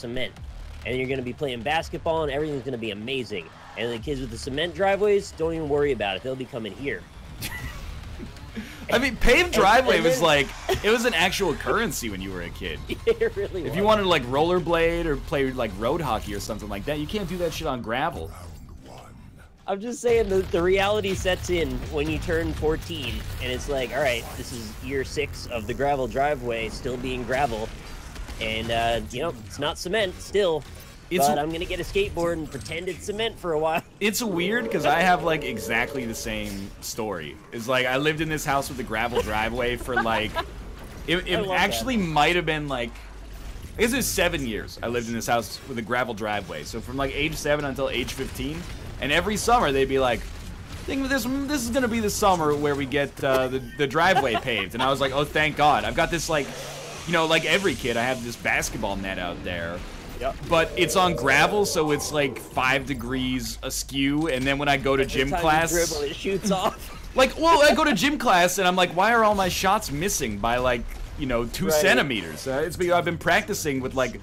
cement. And you're going to be playing basketball, and everything's going to be amazing. And the kids with the cement driveways, don't even worry about it. They'll be coming here. I mean, paved driveway was like, it was an actual currency when you were a kid. It really was. If you wanted to like rollerblade or play like road hockey or something like that, you can't do that shit on gravel. I'm just saying the reality sets in when you turn 14, and it's like, all right, this is year 6 of the gravel driveway still being gravel. And, you know, it's not cement still. But I'm going to get a skateboard and pretend it's cement for a while. It's weird because I have, like, exactly the same story. It's like, I lived in this house with a gravel driveway for, like... It actually might have been, like... I guess it was 7 years I lived in this house with a gravel driveway. So from, like, age 7 until age 15. And every summer, they'd be like, I think this is going to be the summer where we get the driveway paved. And I was like, oh, thank God. I've got this, like... You know, like every kid, I have this basketball net out there. Yep. But it's on gravel, so it's like 5 degrees askew, and then when I go to gym class... You dribble, it shoots off. Like, well, I go to gym class, and I'm like, why are all my shots missing by, like, you know, 2 centimeters? It's because I've been practicing with, like,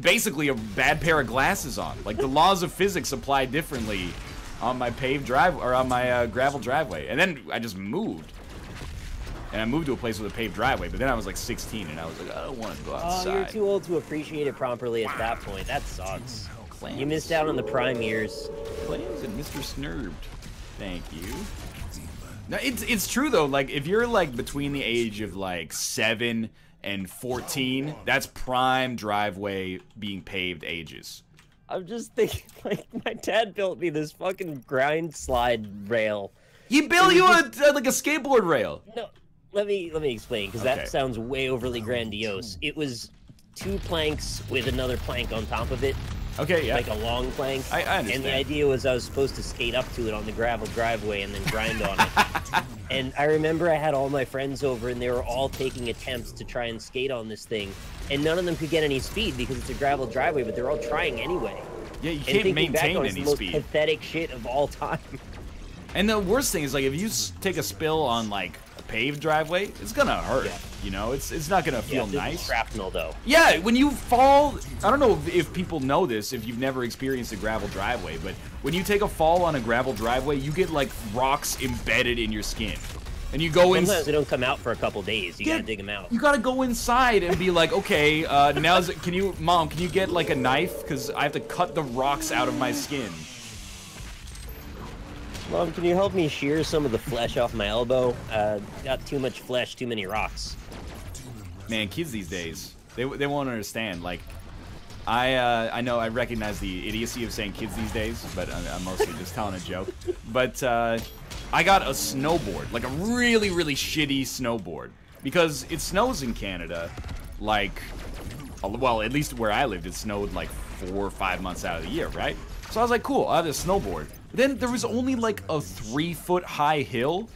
basically a bad pair of glasses on. Like, the laws of physics apply differently on my paved drive, or on my gravel driveway. And then I just moved. And I moved to a place with a paved driveway, but then I was like 16, and I was like, I don't want to go outside. Oh, you're too old to appreciate it properly at that point. That sucks. You missed out on the prime years. Clams and Mr. Snurbed. Thank you. No, it's true, though. Like, if you're, like, between the age of, like, 7 and 14, that's prime driveway being paved ages. I'm just thinking, like, my dad built me this fucking grind slide rail. He built you like a skateboard rail. No. Let me explain, because that sounds way overly grandiose. It was 2 planks with another plank on top of it. Okay, yeah. Like a long plank. I understand. And the idea was I was supposed to skate up to it on the gravel driveway and then grind on it. And I remember I had all my friends over, and they were all taking attempts to try and skate on this thing. And none of them could get any speed because it's a gravel driveway, but they're all trying anyway. Yeah, you can't maintain any speed. It's the most pathetic shit of all time. And the worst thing is, like, if you take a spill on, like, a paved driveway, it's gonna hurt. Yeah. You know, it's not gonna feel nice. Shrapnel, though. Yeah, when you fall, I don't know if people know this, if you've never experienced a gravel driveway, but when you take a fall on a gravel driveway, you get, like, rocks embedded in your skin. And you go in. Sometimes they don't come out for a couple days. You gotta dig them out. You gotta go inside and be like, okay, Mom, can you get, like, a knife? Because I have to cut the rocks out of my skin. Mom, can you help me shear some of the flesh off my elbow? Got too much flesh, too many rocks. Man, kids these days, they won't understand. Like, I know I recognize the idiocy of saying kids these days, but I'm mostly just telling a joke. But I got a snowboard, like a really, really shitty snowboard, because it snows in Canada, like, well, at least where I lived, it snowed like 4 or 5 months out of the year, right? So I was like, cool, I have this snowboard. Then there was only like a 3-foot high hill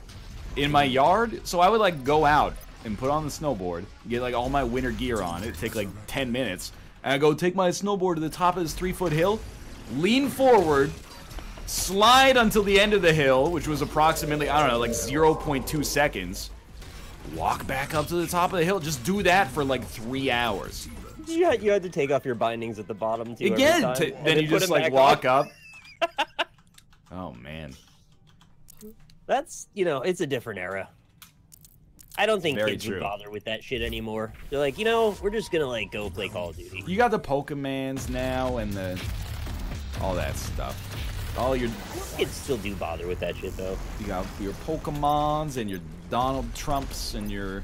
in my yard, so I would like go out and put on the snowboard, get like all my winter gear on. It'd take like 10 minutes, and I go take my snowboard to the top of this 3-foot hill, lean forward, slide until the end of the hill, which was approximately, I don't know, like 0.2 seconds, walk back up to the top of the hill, just do that for like 3 hours. You had to take off your bindings at the bottom too. Again, then you just like walk up. Oh, man. That's, you know, it's a different era. I don't think kids would bother with that shit anymore. They're like, you know, we're just gonna, like, go play Call of Duty. You got the Pokemans now and all that stuff. All your... Kids still do bother with that shit, though. You got your Pokemons and your Donald Trumps and your... You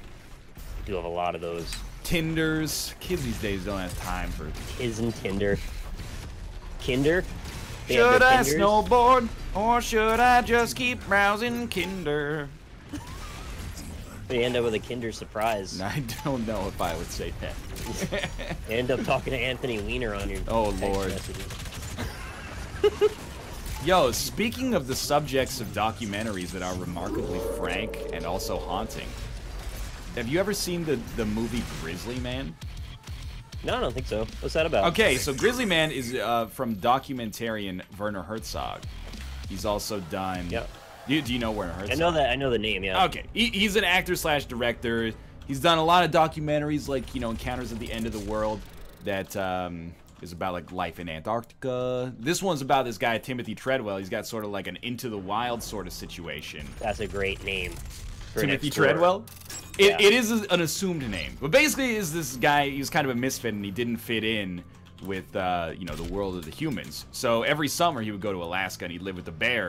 do have a lot of those. Tinders. Kids these days don't have time for... Isn't Tinder. Kinder? Should I snowboard, or should I just keep browsing Kinder? You end up with a Kinder Surprise. I don't know if I would say that. You end up talking to Anthony Weiner on your Lord. Yo, speaking of the subjects of documentaries that are remarkably frank and also haunting, have you ever seen the movie Grizzly Man? No, I don't think so. What's that about? Okay, so Grizzly Man is from documentarian Werner Herzog. He's also done... Yep. Do you know Werner Herzog? I know that. I know the name, yeah. Okay. He's an actor/director. He's done a lot of documentaries like, you know, Encounters at the End of the World that is about like life in Antarctica. This one's about this guy Timothy Treadwell. He's got sort of like an Into the Wild sort of situation. That's a great name. Timothy Treadwell? It is an assumed name. But basically is this guy, he was kind of a misfit and he didn't fit in with, you know, the world of the humans. So every summer he would go to Alaska and he'd live with the bear.